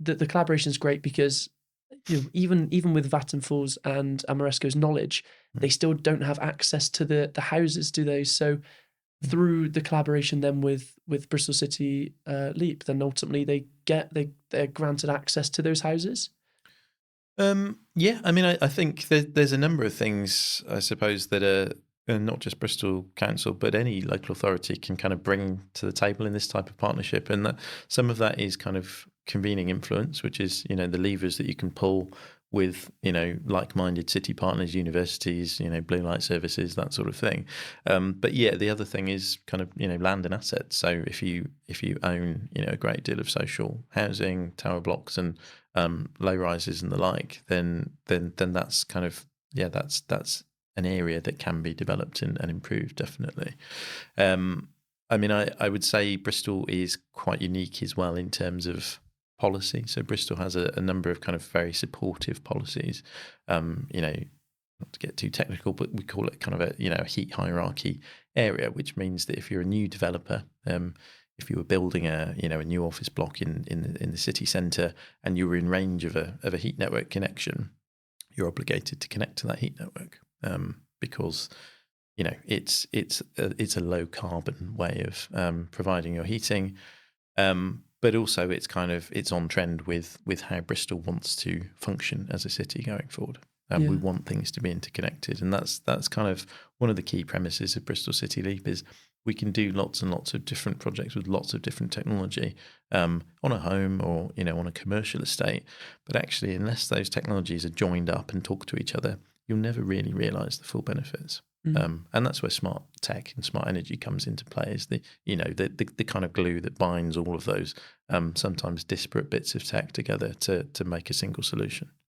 the collaboration is great because even with Vattenfall's and Amoresco's knowledge, they still don't have access to the houses, do they? So through the collaboration then with Bristol City Leap, then ultimately they're granted access to those houses. Yeah, I mean, I think there's a number of things, I suppose, that are not just Bristol Council, but any local authority can kind of bring to the table in this type of partnership. And that some of that is kind of convening influence, which is, the levers that you can pull with, like-minded city partners, universities, blue light services, that sort of thing. But yeah, the other thing is kind of, land and assets. So if you own, a great deal of social housing, tower blocks and low rises and the like, then that's kind of, that's an area that can be developed and improved, definitely. I mean, I would say Bristol is quite unique as well in terms of policy. So Bristol has a number of kind of very supportive policies. Not to get too technical, but we call it kind of a heat hierarchy area, which means that if you're a new developer, if you were building a new office block in the city centre and you were in range of a heat network connection, you're obligated to connect to that heat network because it's a low carbon way of providing your heating. But also it's on trend with how Bristol wants to function as a city going forward. We want things to be interconnected, and that's kind of one of the key premises of Bristol City Leap is we can do lots and lots of different projects with lots of different technology on a home or on a commercial estate. But actually, unless those technologies are joined up and talk to each other, you'll never really realise the full benefits. And that's where smart tech and smart energy comes into play, is the kind of glue that binds all of those sometimes disparate bits of tech together to make a single solution.